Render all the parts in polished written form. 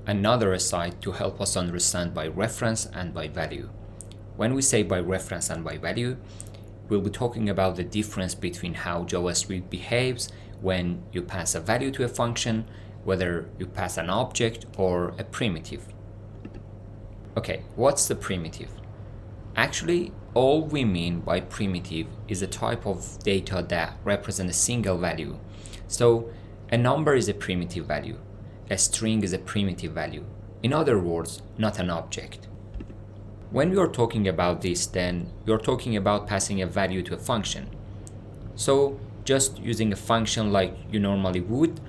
another aside to help us understand by reference and by value. When we say by reference and by value, we'll be talking about the difference between how JavaScript behaves when you pass a value to a function, whether you pass an object or a primitive. Okay, what's the primitive? Actually, all we mean by primitive is a type of data that represents a single value. So a number is a primitive value. A string is a primitive value. In other words, not an object. When we are talking about this, then you're talking about passing a value to a function. So just using a function like you normally would,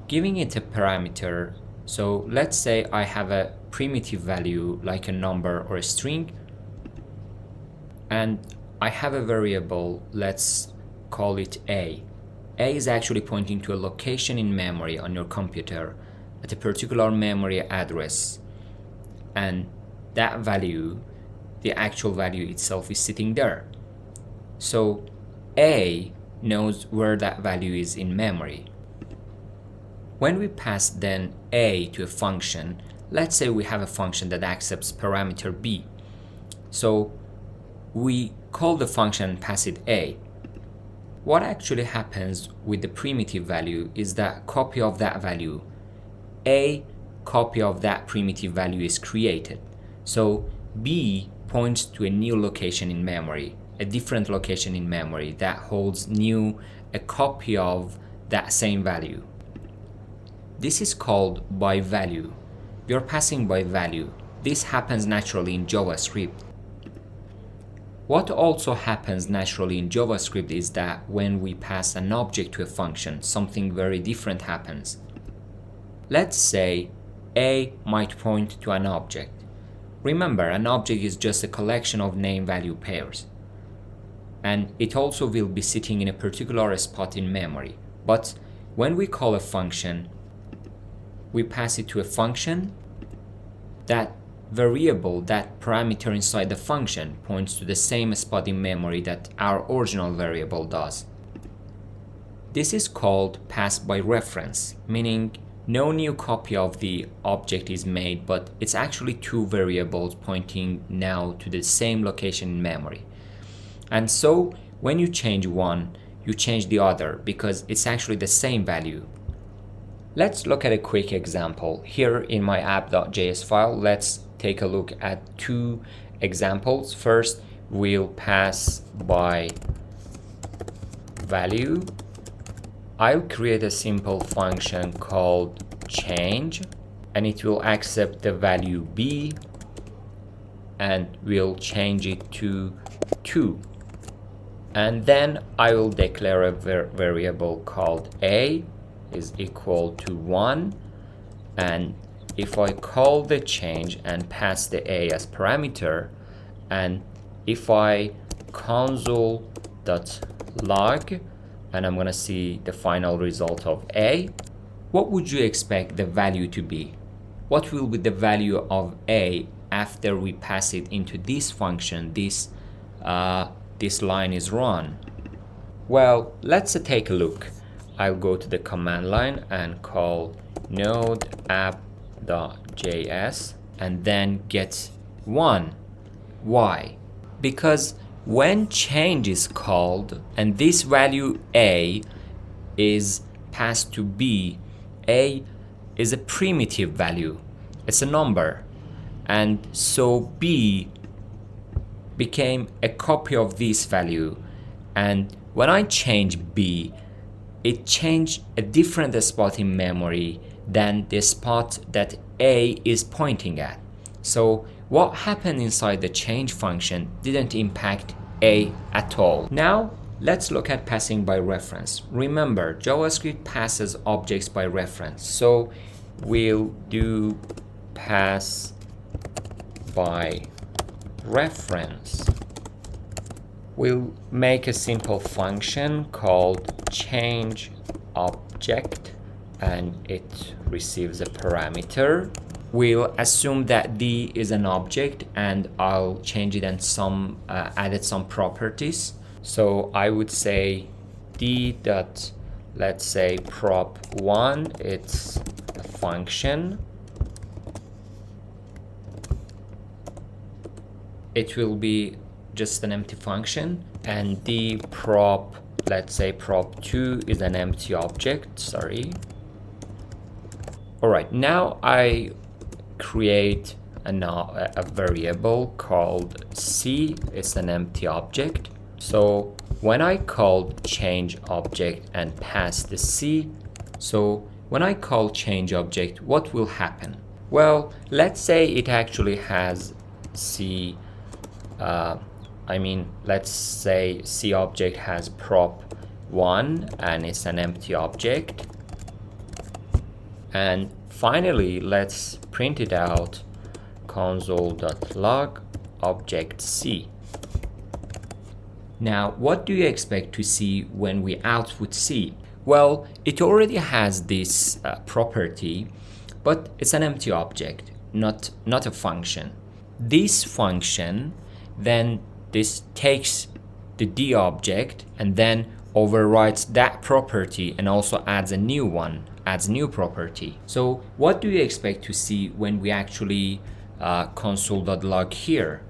giving it a parameter. So let's say I have a primitive value like a number or a string, and I have a variable, let's call it A. A is actually pointing to a location in memory on your computer at a particular memory address, and that value, the actual value itself, is sitting there. So A knows where that value is in memory. When we pass then A to a function, let's say we have a function that accepts parameter B. So we call the function and pass it A. What actually happens with the primitive value is that copy of that value, a copy of that primitive value, is created. So B points to a new location in memory, a different location in memory that holds a copy of that same value. This is called by value. You're passing by value. This happens naturally in JavaScript. What also happens naturally in JavaScript is that when we pass an object to a function, something very different happens. Let's say A might point to an object. Remember, an object is just a collection of name-value pairs. And it also will be sitting in a particular spot in memory. But when we call a function, we pass it to a function. That variable, that parameter inside the function, points to the same spot in memory that our original variable does. This is called pass by reference, meaning no new copy of the object is made, but it's actually two variables pointing now to the same location in memory. And so when you change one, you change the other because it's actually the same value. Let's look at a quick example. Here in my app.js file, let's take a look at two examples. First, we'll pass by value. I'll create a simple function called change, and it will accept the value B, and we'll change it to 2. And then I will declare a variable called A is equal to 1, and if I call the change and pass the A as parameter, and if I console.log, and I'm gonna see the final result of A, what would you expect the value to be? What will be the value of A after we pass it into this function, this line is run? Well, let's take a look. I'll go to the command line and call node app.js and then get 1. Why? Because when change is called and this value A is passed to B, A is a primitive value. It's a number. And so B became a copy of this value. And when I change B, it changed a different spot in memory than the spot that A is pointing at. So what happened inside the change function didn't impact A at all. Now let's look at passing by reference. Remember, JavaScript passes objects by reference. So we'll do pass by reference. We'll make a simple function called change object, and it receives a parameter. We'll assume that D is an object, and I'll change it and added some properties. So I would say D dot, let's say prop1, it's a function, it will be just an empty function, and the prop, let's say prop2 is an empty object, sorry. All right, now I create a variable called C. It's an empty object. So when I call change object and pass the C, so when I call change object, what will happen? Well, let's say it actually has C, let's say C object has prop1 and it's an empty object. And finally, let's print it out, console.log object C. Now, what do you expect to see when we output C? Well, it already has this property, but it's an empty object, not a function. This function, then this takes the D object and then overwrites that property and also adds a new one, adds new property. So what do you expect to see when we actually console.log here?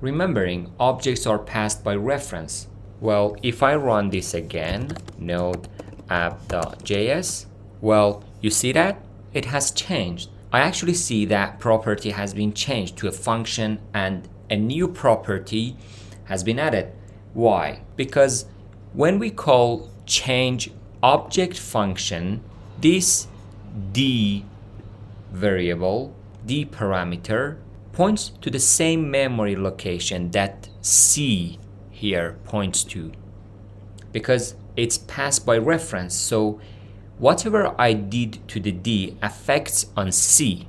Remembering, objects are passed by reference. Well, if I run this again, node app.js, well, you see that? It has changed. I actually see that property has been changed to a function and a new property has been added. Why? Because when we call change object function, this D variable, D parameter, points to the same memory location that C here points to, because it's passed by reference. So whatever I did to the D affects on C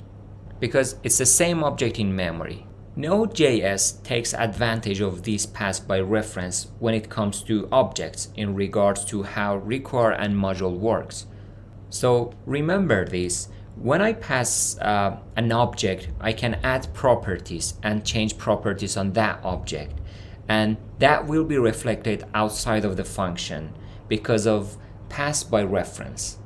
because it's the same object in memory. Node.js takes advantage of this pass by reference when it comes to objects in regards to how require and module works. So remember this. When I pass an object, I can add properties and change properties on that object, and that will be reflected outside of the function because of pass by reference.